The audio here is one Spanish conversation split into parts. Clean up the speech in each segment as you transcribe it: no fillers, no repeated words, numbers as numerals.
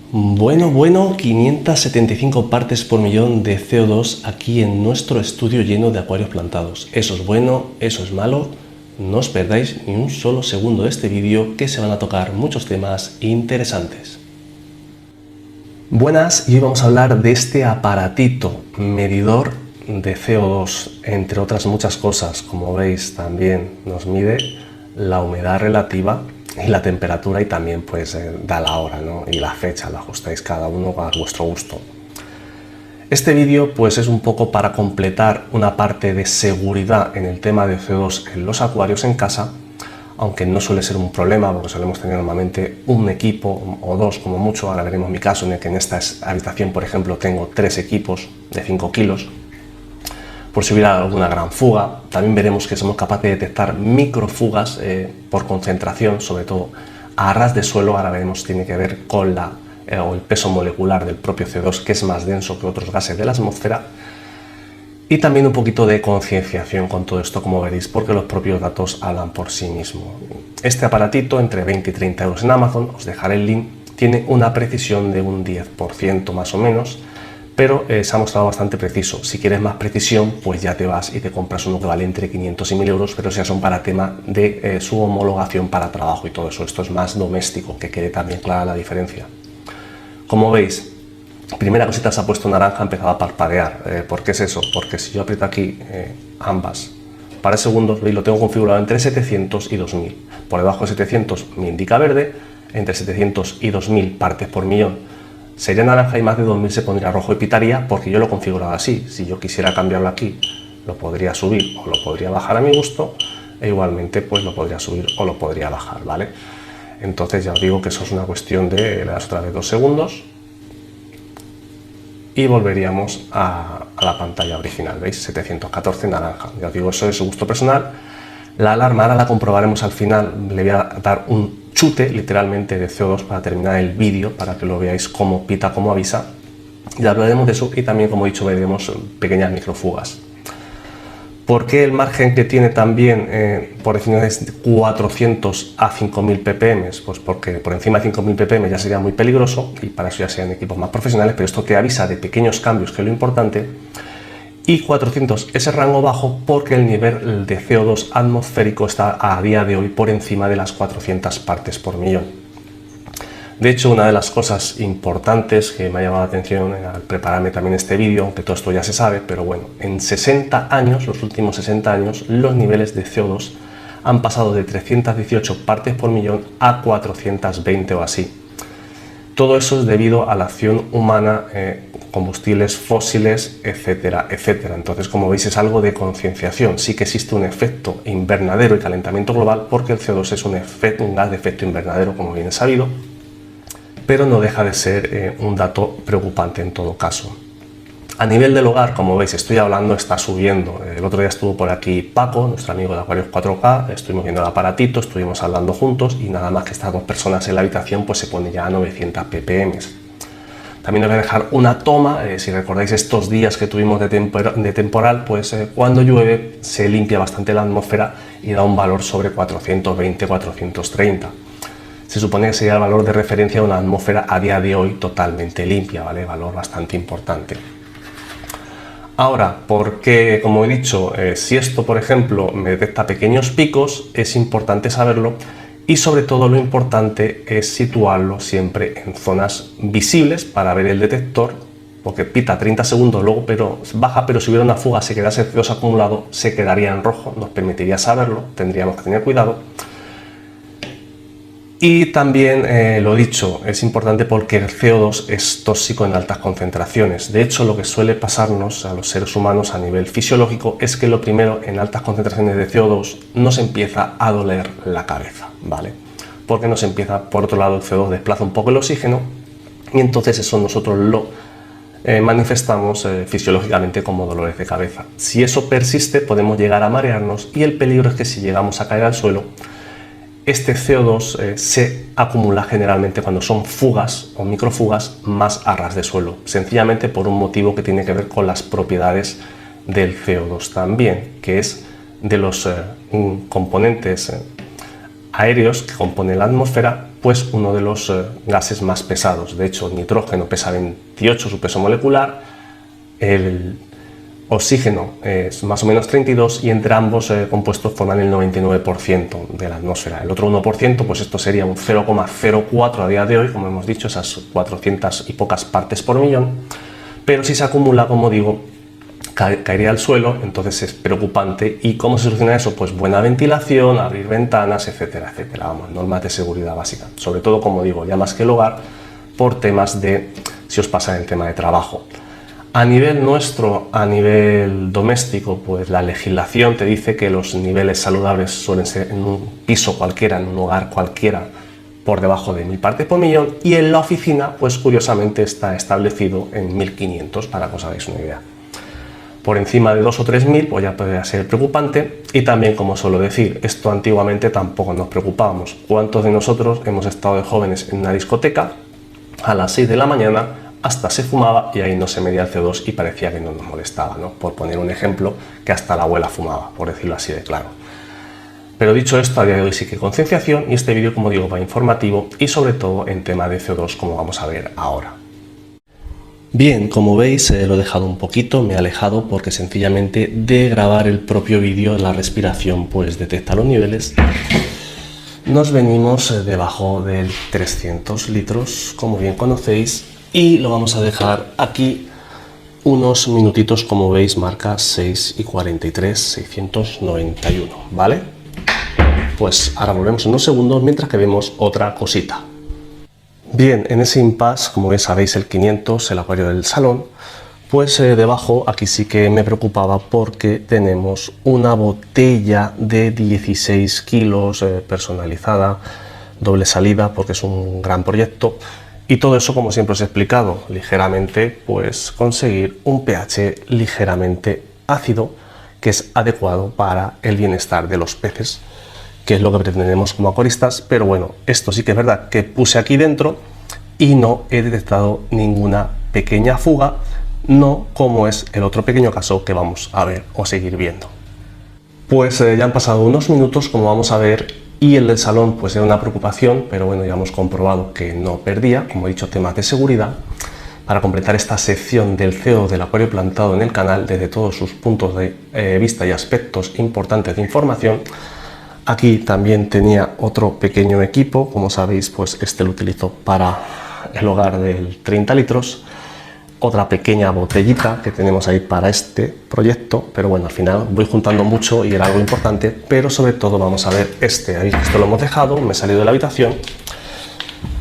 Bueno, 575 partes por millón de CO2 aquí en nuestro estudio lleno de acuarios plantados. Eso es bueno, eso es malo. No os perdáis ni un solo segundo de este vídeo, que se van a tocar muchos temas interesantes. Buenas, y hoy vamos a hablar de este aparatito medidor de CO2, entre otras muchas cosas. Como veis, también nos mide la humedad relativa y la temperatura, y también pues da la hora, ¿no? Y la fecha, la ajustáis cada uno a vuestro gusto. Este vídeo pues es un poco para completar una parte de seguridad en el tema de CO2 en los acuarios en casa, aunque no suele ser un problema porque solemos tener normalmente un equipo o dos como mucho. Ahora veremos mi caso, en el que en esta habitación, por ejemplo, tengo 3 equipos de 5 kilos. Por si hubiera alguna gran fuga, también veremos que somos capaces de detectar microfugas por concentración, sobre todo a ras de suelo. Ahora veremos, tiene que ver con el peso molecular del propio CO2, que es más denso que otros gases de la atmósfera. Y también un poquito de concienciación con todo esto, como veréis, porque los propios datos hablan por sí mismos. Este aparatito, entre 20 y 30 euros en Amazon, os dejaré el link, tiene una precisión de un 10% más o menos, pero se ha mostrado bastante preciso. Si quieres más precisión, pues ya te vas y te compras uno que vale entre 500 y 1000 euros, pero ya son para tema de su homologación para trabajo y todo eso. Esto es más doméstico, que quede también clara la diferencia. Como veis, primera cosita, se ha puesto naranja, ha empezado a parpadear. ¿Por qué es eso? Porque si yo aprieto aquí ambas para segundos, veis, lo tengo configurado entre 700 y 2000. Por debajo de 700 me indica verde, entre 700 y 2000 partes por millón sería naranja, y más de 2000 se pondría rojo y pitaría, porque yo lo he configurado así. Si yo quisiera cambiarlo aquí, lo podría subir o lo podría bajar a mi gusto, e igualmente pues lo podría subir o lo podría bajar, ¿vale? Entonces ya os digo que eso es una cuestión de, le das otra vez 2 segundos y volveríamos a la pantalla original. ¿Veis? 714 naranja. Ya os digo, eso es su gusto personal. La alarma ahora la comprobaremos al final. Le voy a dar un chute literalmente de CO2 para terminar el vídeo, para que lo veáis cómo pita, cómo avisa. Ya hablaremos de eso, y también, como he dicho, veremos pequeñas microfugas. ¿Por qué el margen que tiene también por definición es 400 a 5000 ppm? Pues porque por encima de 5000 ppm ya sería muy peligroso, y para eso ya sean equipos más profesionales, pero esto te avisa de pequeños cambios, que es lo importante. Y 400 ese rango bajo porque el nivel de CO2 atmosférico está a día de hoy por encima de las 400 partes por millón. De hecho, una de las cosas importantes que me ha llamado la atención al prepararme también este vídeo, aunque todo esto ya se sabe, pero bueno, en 60 años, los últimos 60 años, los niveles de CO2 han pasado de 318 partes por millón a 420 o así. Todo eso es debido a la acción humana, combustibles fósiles, etcétera, etcétera. Entonces, como veis, es algo de concienciación. Sí que existe un efecto invernadero y calentamiento global, porque el CO2 es un gas de efecto invernadero, como bien es sabido, pero no deja de ser un dato preocupante en todo caso. A nivel del hogar, como veis, estoy hablando, está subiendo. El otro día estuvo por aquí Paco, nuestro amigo de Acuarios 4K, estuvimos viendo el aparatito, estuvimos hablando juntos, y nada más que estar 2 personas en la habitación, pues se pone ya a 900 ppm. También os voy a dejar una toma, si recordáis estos días que tuvimos de temporal, pues cuando llueve se limpia bastante la atmósfera y da un valor sobre 420, 430. Se supone que sería el valor de referencia de una atmósfera a día de hoy totalmente limpia, ¿vale? Valor bastante importante. Ahora, porque, como he dicho, si esto, por ejemplo, me detecta pequeños picos, es importante saberlo, y sobre todo lo importante es situarlo siempre en zonas visibles para ver el detector, porque pita 30 segundos luego, pero baja, pero si hubiera una fuga, se quedase CO2 acumulado, se quedaría en rojo, nos permitiría saberlo, tendríamos que tener cuidado. Y también, lo dicho, es importante porque el CO2 es tóxico en altas concentraciones. De hecho, lo que suele pasarnos a los seres humanos a nivel fisiológico es que lo primero, en altas concentraciones de CO2, nos empieza a doler la cabeza, ¿vale? Porque nos empieza, por otro lado, el CO2 desplaza un poco el oxígeno, y entonces eso nosotros lo manifestamos fisiológicamente como dolores de cabeza. Si eso persiste, podemos llegar a marearnos, y el peligro es que si llegamos a caer al suelo, este CO2 se acumula generalmente cuando son fugas o microfugas más a ras de suelo, sencillamente por un motivo que tiene que ver con las propiedades del CO2 también, que es de los componentes aéreos que componen la atmósfera, pues uno de los gases más pesados. De hecho, el nitrógeno pesa 28 su peso molecular, el oxígeno es más o menos 32 y entre ambos compuestos forman el 99% de la atmósfera. El otro 1%, pues esto sería un 0,04 a día de hoy, como hemos dicho, esas 400 y pocas partes por millón, pero si se acumula, como digo, caería al suelo, entonces es preocupante. ¿Y cómo se soluciona eso? Pues buena ventilación, abrir ventanas, etcétera, etcétera. Vamos, normas de seguridad básica. Sobre todo, como digo, ya más que el hogar, por temas de, si os pasa en el tema de trabajo. A nivel nuestro, a nivel doméstico, pues la legislación te dice que los niveles saludables suelen ser en un piso cualquiera, en un hogar cualquiera, por debajo de 1000 partes por millón, y en la oficina, pues curiosamente está establecido en 1500, para que os hagáis una idea. Por encima de 2 o 3000, pues ya podría ser preocupante. Y también, como suelo decir, esto antiguamente tampoco nos preocupábamos. ¿Cuántos de nosotros hemos estado de jóvenes en una discoteca a las 6 de la mañana, hasta se fumaba y ahí no se medía el CO2 y parecía que no nos molestaba, ¿no? Por poner un ejemplo, que hasta la abuela fumaba, por decirlo así de claro. Pero dicho esto, a día de hoy sí que concienciación, y este vídeo, como digo, va informativo y sobre todo en tema de CO2, como vamos a ver ahora. Bien, como veis, lo he dejado un poquito, me he alejado porque sencillamente de grabar el propio vídeo, la respiración pues detecta los niveles. Nos venimos debajo del 300 litros, como bien conocéis, y lo vamos a dejar aquí unos minutitos. Como veis, marca 6:43, 691, ¿vale? Pues ahora volvemos en unos segundos mientras que vemos otra cosita. Bien, en ese impasse, como bien sabéis, el 500, el acuario del salón, pues debajo aquí sí que me preocupaba porque tenemos una botella de 16 kilos personalizada, doble salida, porque es un gran proyecto. Y todo eso, como siempre os he explicado, ligeramente, pues conseguir un pH ligeramente ácido, que es adecuado para el bienestar de los peces, que es lo que pretendemos como acuaristas. Pero bueno, esto sí que es verdad que puse aquí dentro y no he detectado ninguna pequeña fuga, no como es el otro pequeño caso que vamos a ver o seguir viendo. Pues ya han pasado unos minutos, como vamos a ver, y el del salón pues era una preocupación, pero bueno, ya hemos comprobado que no perdía, como he dicho, temas de seguridad. Para completar esta sección del CO del acuario plantado en el canal desde todos sus puntos de vista y aspectos importantes de información, aquí también tenía otro pequeño equipo. Como sabéis, pues este lo utilizo para el hogar del 30 litros. Otra pequeña botellita que tenemos ahí para este proyecto, pero bueno, al final voy juntando mucho y era algo importante. Pero sobre todo vamos a ver ahí, esto lo hemos dejado, me he salido de la habitación.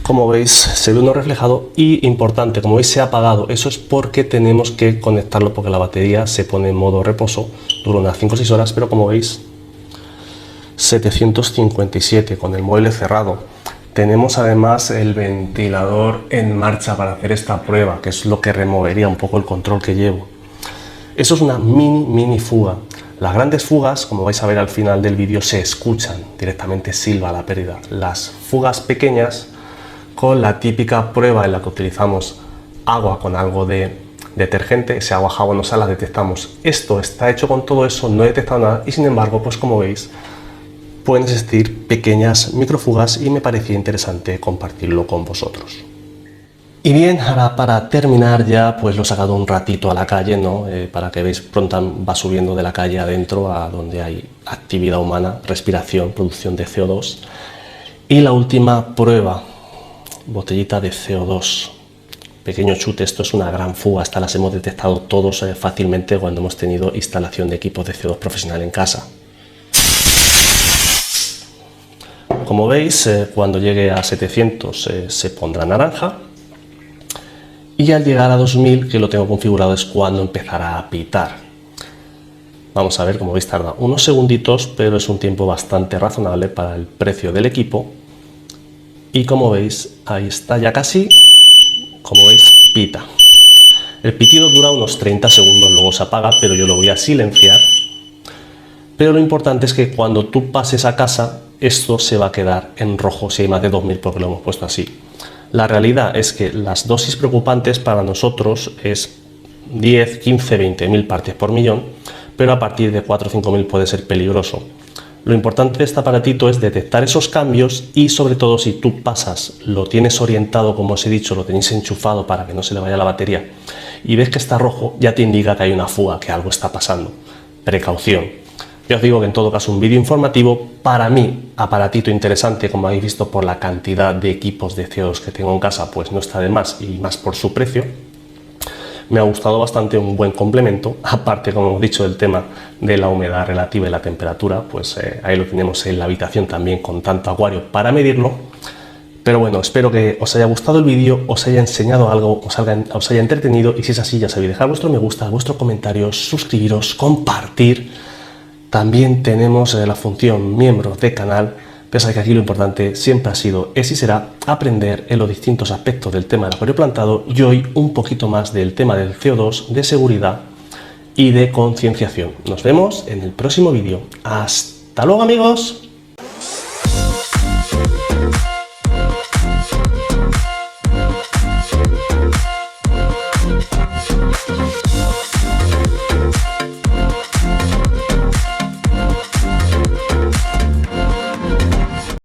Como veis, se ve uno reflejado y importante, como veis se ha apagado. Eso es porque tenemos que conectarlo, porque la batería se pone en modo reposo, dura unas 5 o 6 horas, pero como veis 757 con el mueble cerrado. Tenemos además el ventilador en marcha para hacer esta prueba, que es lo que removería un poco el control que llevo. Eso es una mini fuga. Las grandes fugas, como vais a ver al final del vídeo, se escuchan, directamente silba la pérdida. Las fugas pequeñas, con la típica prueba en la que utilizamos agua con algo de detergente, ese agua jabonosa, la detectamos. Esto está hecho con todo eso, no he detectado nada y sin embargo, pues como veis, pueden existir pequeñas microfugas y me parecía interesante compartirlo con vosotros. Y bien, ahora para terminar ya, pues lo he sacado un ratito a la calle, ¿no? Para que veáis, pronto va subiendo de la calle adentro a donde hay actividad humana, respiración, producción de CO2. Y la última prueba, botellita de CO2. Pequeño chute, esto es una gran fuga, estas las hemos detectado todos fácilmente cuando hemos tenido instalación de equipos de CO2 profesional en casa. Como veis, cuando llegue a 700 se pondrá naranja y al llegar a 2000, que lo tengo configurado, es cuando empezará a pitar. Vamos a ver, como veis tarda unos segunditos, pero es un tiempo bastante razonable para el precio del equipo. Y como veis, ahí está ya casi, como veis, pita. El pitido dura unos 30 segundos, luego se apaga, pero yo lo voy a silenciar. Pero lo importante es que cuando tú pases a casa, esto se va a quedar en rojo si hay más de 2000, porque lo hemos puesto así. La realidad es que las dosis preocupantes para nosotros es 10, 15, 20.000 partes por millón, pero a partir de 4 o 5.000 puede ser peligroso. Lo importante de este aparatito es detectar esos cambios y sobre todo si tú pasas, lo tienes orientado, como os he dicho, lo tenéis enchufado para que no se le vaya la batería y ves que está rojo, ya te indica que hay una fuga, que algo está pasando. Precaución. Ya os digo que en todo caso un vídeo informativo, para mí, aparatito interesante, como habéis visto por la cantidad de equipos de CO2 que tengo en casa, pues no está de más y más por su precio. Me ha gustado bastante, un buen complemento, aparte, como hemos dicho, del tema de la humedad relativa y la temperatura, pues ahí lo tenemos en la habitación también con tanto acuario para medirlo. Pero bueno, espero que os haya gustado el vídeo, os haya enseñado algo, os haya entretenido y si es así ya sabéis, dejar vuestro me gusta, vuestros comentarios, suscribiros, compartir. También tenemos la función miembros de canal. Pensáis que aquí lo importante siempre ha sido, es y será aprender en los distintos aspectos del tema del acuario plantado y hoy un poquito más del tema del CO2, de seguridad y de concienciación. Nos vemos en el próximo vídeo. ¡Hasta luego, amigos!